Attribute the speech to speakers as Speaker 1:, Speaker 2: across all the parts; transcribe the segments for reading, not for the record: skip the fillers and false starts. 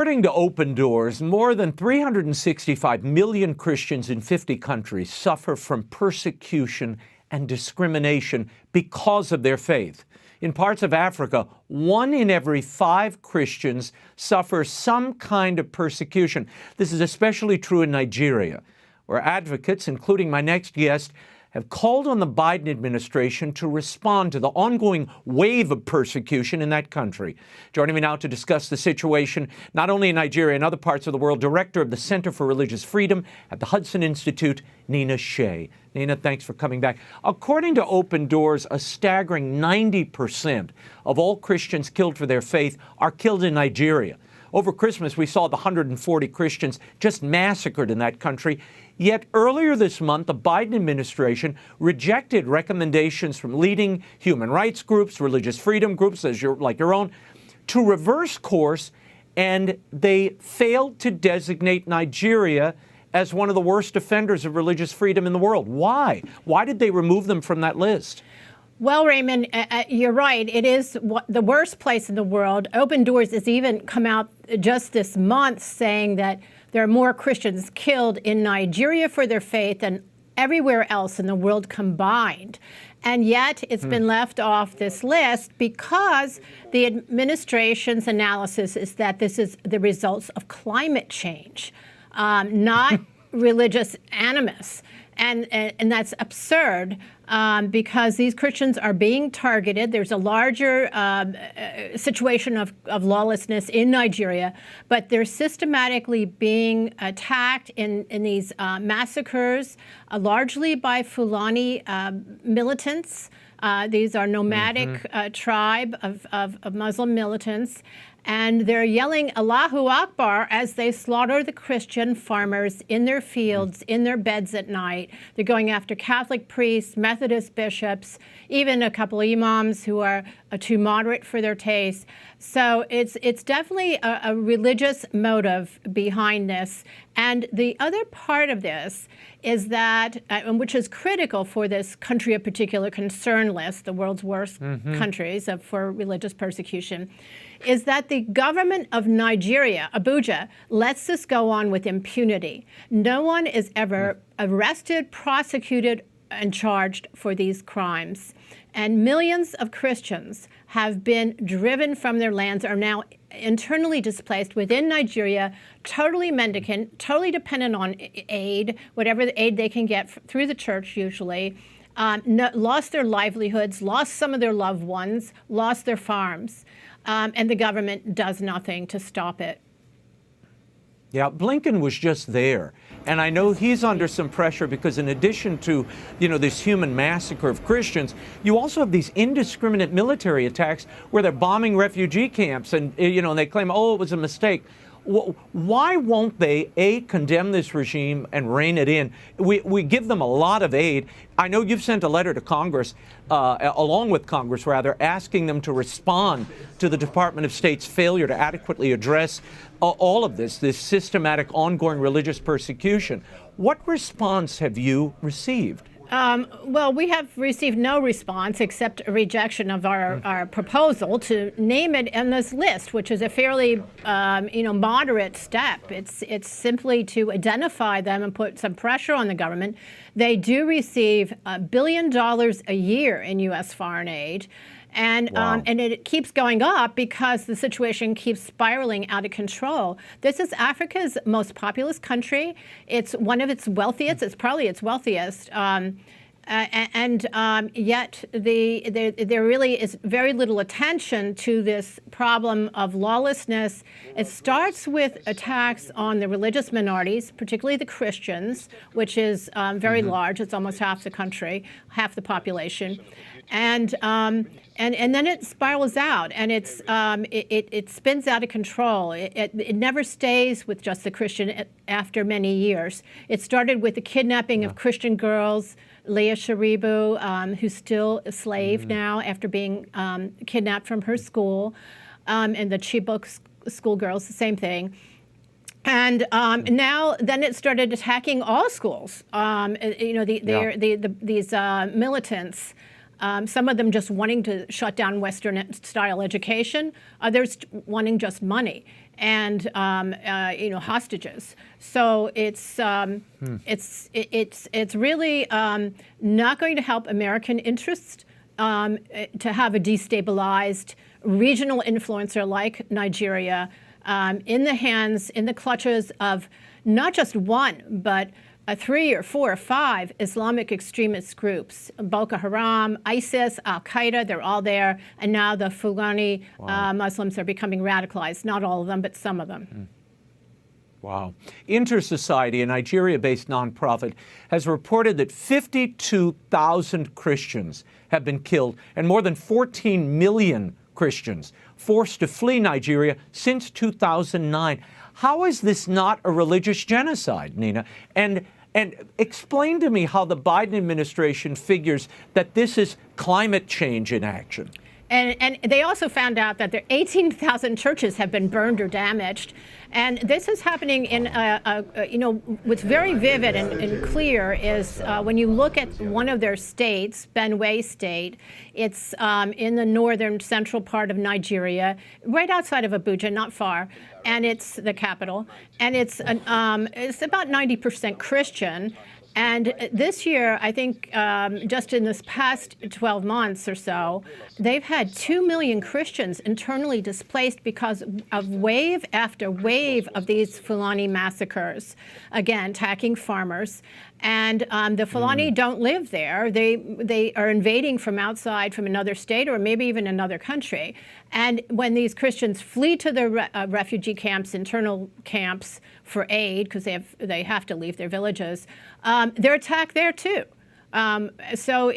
Speaker 1: According to Open Doors, more than 365 million Christians in 50 countries suffer from persecution and discrimination because of their faith. In parts of Africa, 1 in every 5 Christians suffer some kind of persecution. This is especially true in Nigeria, where advocates, including my next guest, have called on the Biden administration to respond to the ongoing wave of persecution in that country. Joining me now to discuss the situation, not only in Nigeria and other parts of the world, Director of the Center for Religious Freedom at the Hudson Institute, Nina Shea. Nina, thanks for coming back. According to Open Doors, a staggering 90% of all Christians killed for their faith are killed in Nigeria. Over Christmas, we saw the 140 Christians just massacred in that country. Yet earlier this month, the Biden administration rejected recommendations from leading human rights groups, religious freedom groups, like your own, to reverse course, and they failed to designate Nigeria as one of the worst offenders of religious freedom in the world. Why? Why did they remove them from that list?
Speaker 2: Well, Raymond, you're right. It is the worst place in the world. Open Doors has even come out just this month saying that there are more Christians killed in Nigeria for their faith than everywhere else in the world combined. And yet it's been left off this list because the administration's analysis is that this is the results of climate change, not religious animus. And that's absurd because these Christians are being targeted. There's a larger situation of lawlessness in Nigeria, but they're systematically being attacked in these massacres, largely by Fulani militants. These are nomadic tribe of Muslim militants. And they're yelling Allahu Akbar as they slaughter the Christian farmers in their fields, in their beds at night. They're going after Catholic priests, Methodist bishops, even a couple of imams who are too moderate for their taste. So it's definitely a religious motive behind this. And the other part of this is that, which is critical for this country of particular concern list, the world's worst countries for religious persecution, is that the government of Nigeria, Abuja, lets this go on with impunity. No one is ever arrested, prosecuted, and charged for these crimes. And millions of Christians have been driven from their lands, are now internally displaced within Nigeria, totally mendicant, totally dependent on aid, whatever the aid they can get through the church usually, lost their livelihoods, lost some of their loved ones, lost their farms. And the government does nothing to stop it.
Speaker 1: Yeah, Blinken was just there. And I know he's under some pressure because in addition to, this human massacre of Christians, you also have these indiscriminate military attacks where they're bombing refugee camps and, and they claim, oh, it was a mistake. Why won't they, A, condemn this regime and rein it in? We give them a lot of aid. I know you've sent a letter to Congress, along with Congress, rather, asking them to respond to the Department of State's failure to adequately address all of this systematic, ongoing religious persecution. What response have you received?
Speaker 2: Well, we have received no response except a rejection of our proposal to name it in this list, which is a fairly, moderate step. It's simply to identify them and put some pressure on the government. They do receive $1 billion a year in U.S. foreign aid. And wow. And it keeps going up because the situation keeps spiraling out of control. This is Africa's most populous country. It's one of its wealthiest. It's probably its wealthiest. Yet there really is very little attention to this problem of lawlessness. It starts with attacks on the religious minorities, particularly the Christians, which is very large. It's almost half the country, half the population. And then it spirals out, and it spins out of control. It never stays with just the Christian after many years. It started with the kidnapping of Christian girls, Leah Sharibu, who's still a slave now after being kidnapped from her school, and the Chibok schoolgirls, the same thing. And then it started attacking all schools. These militants. Some of them just wanting to shut down Western-style education, others wanting just money. and hostages. So it's really not going to help American interests to have a destabilized regional influencer like Nigeria in the clutches of not just one, but 3 or 4 or 5 Islamic extremist groups: Boko Haram, ISIS, Al Qaeda. They're all there, and now the Fulani Muslims are becoming radicalized. Not all of them, but some of them.
Speaker 1: Wow. Intersociety, a Nigeria-based nonprofit, has reported that 52,000 Christians have been killed and more than 14 million Christians forced to flee Nigeria since 2009. How is this not a religious genocide, Nina? And explain to me how the Biden administration figures that this is climate change in action.
Speaker 2: And they also found out that there 18,000 churches have been burned or damaged. And this is happening in, what's very vivid and clear is when you look at one of their states, Benue State, it's in the northern central part of Nigeria, right outside of Abuja, not far, and it's the capital. And it's about 90% Christian. And this year, I think just in this past 12 months or so, they've had 2 million Christians internally displaced because of wave after wave of these Fulani massacres, again, attacking farmers. And the Fulani don't live there. They are invading from outside, from another state or maybe even another country. And when these Christians flee to the refugee camps, internal camps for aid, because they have to leave their villages, they're attacked there too. So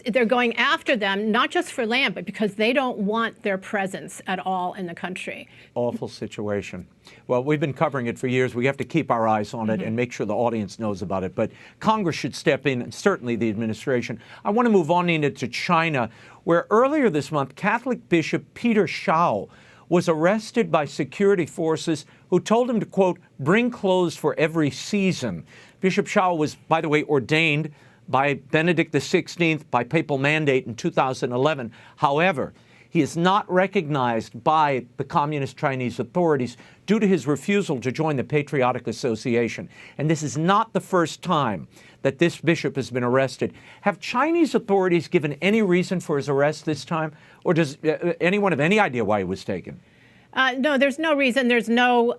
Speaker 2: they're going after them, not just for land, but because they don't want their presence at all in the country.
Speaker 1: Awful situation. Well, we've been covering it for years. We have to keep our eyes on it and make sure the audience knows about it. But Congress should step in, and certainly the administration. I want to move on, Nina, to China, where earlier this month, Catholic Bishop Peter Shao was arrested by security forces who told him to, quote, bring clothes for every season. Bishop Shao was, by the way, ordained by Benedict XVI by papal mandate in 2011. However, he is not recognized by the Communist Chinese authorities due to his refusal to join the Patriotic Association. And this is not the first time that this bishop has been arrested. Have Chinese authorities given any reason for his arrest this time? Or does anyone have any idea why he was taken?
Speaker 2: No, there's no reason. There's no,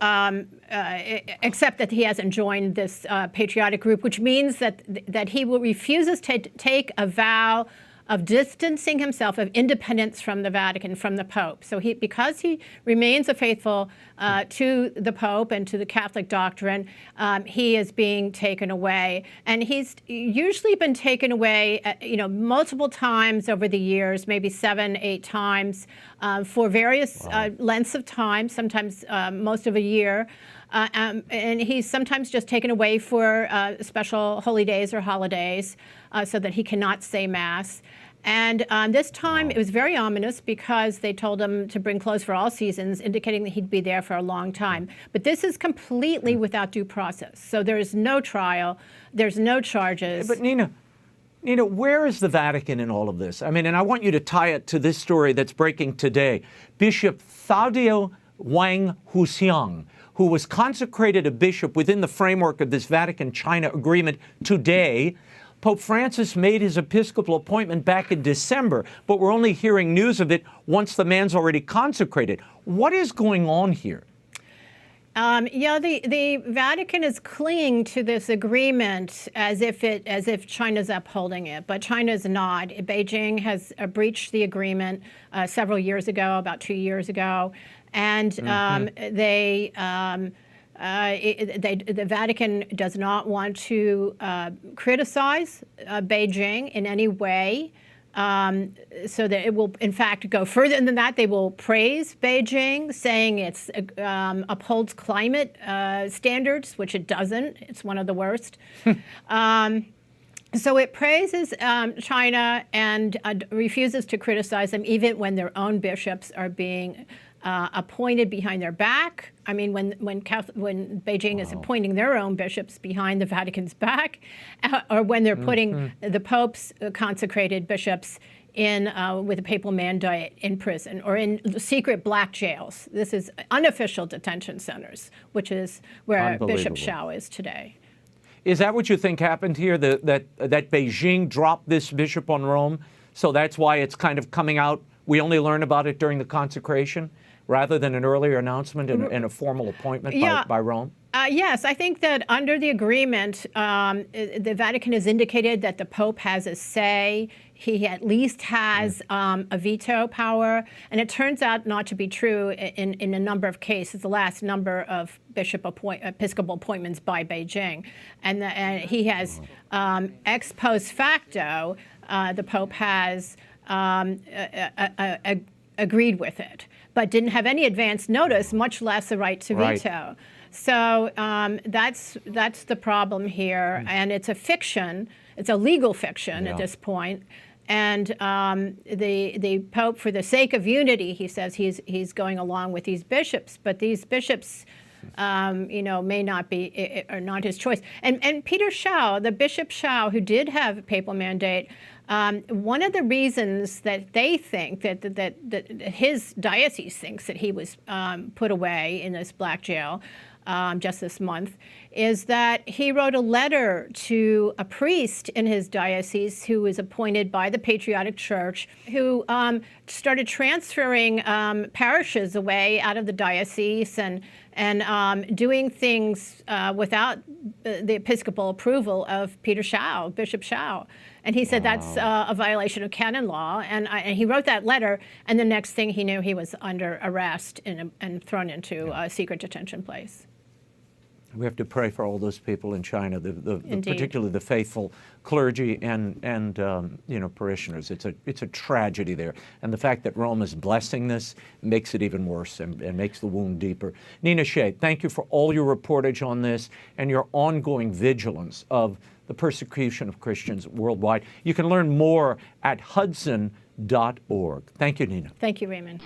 Speaker 2: except that he hasn't joined this patriotic group, which means that he refuses to take a vow of distancing himself, of independence from the Vatican, from the Pope. So because he remains a faithful to the Pope and to the Catholic doctrine, he is being taken away. And he's usually been taken away, multiple times over the years, maybe 7, 8 times, for various lengths of time, sometimes most of a year. And he's sometimes just taken away for special holy days or holidays so that he cannot say Mass. And this time it was very ominous because they told him to bring clothes for all seasons, indicating that he'd be there for a long time. But this is completely without due process. So there is no trial. There's no charges.
Speaker 1: But Nina, where is the Vatican in all of this? I mean, and I want you to tie it to this story that's breaking today. Bishop Thadio Wang Huxiang, who was consecrated a bishop within the framework of this Vatican-China agreement today. Pope Francis made his episcopal appointment back in December, but we're only hearing news of it once the man's already consecrated. What is going on here? The Vatican is clinging to this agreement as if China's upholding it, but China's not. Beijing has breached the agreement several years ago, about 2 years ago, and the Vatican does not want to criticize Beijing in any way, so that it will, in fact, go further than that. They will praise Beijing, saying it upholds climate standards, which it doesn't. It's one of the worst. So it praises China and refuses to criticize them, even when their own bishops are being appointed behind their back. I mean, when Beijing is appointing their own bishops behind the Vatican's back, or when they're putting the Pope's consecrated bishops
Speaker 2: with a papal mandate in prison or in secret black jails. This is unofficial detention centers, which is where Bishop Shao is today.
Speaker 1: Is that what you think happened here, that Beijing dropped this bishop on Rome? So that's why it's kind of coming out, we only learn about it during the consecration, rather than an earlier announcement and a formal appointment by Rome?
Speaker 2: Yes, I think that under the agreement, the Vatican has indicated that the Pope has a say. He at least has a veto power, and it turns out not to be true in a number of cases, the last number of episcopal appointments by Beijing. And he has, ex post facto, the Pope has agreed with it, but didn't have any advance notice, much less a right to veto. So that's the problem here, and it's a fiction. It's a legal fiction at this point. And the Pope, for the sake of unity, he says he's going along with these bishops, but these bishops, may not be are not his choice. And Peter Shao, the Bishop Shao, who did have a papal mandate, one of the reasons that they think that his diocese thinks that he was put away in this black jail just this month is that he wrote a letter to a priest in his diocese who was appointed by the Patriotic Church, who started transferring parishes away out of the diocese and doing things without the episcopal approval of Peter Shao, Bishop Shao. And he said that's a violation of canon law. And he wrote that letter, and the next thing he knew, he was under arrest and thrown into a secret detention place.
Speaker 1: We have to pray for all those people in China, particularly the faithful clergy and parishioners. It's a tragedy there, and the fact that Rome is blessing this makes it even worse and makes the wound deeper. Nina Shea, thank you for all your reportage on this and your ongoing vigilance of the persecution of Christians worldwide. You can learn more at hudson.org. Thank you, Nina.
Speaker 2: Thank you, Raymond.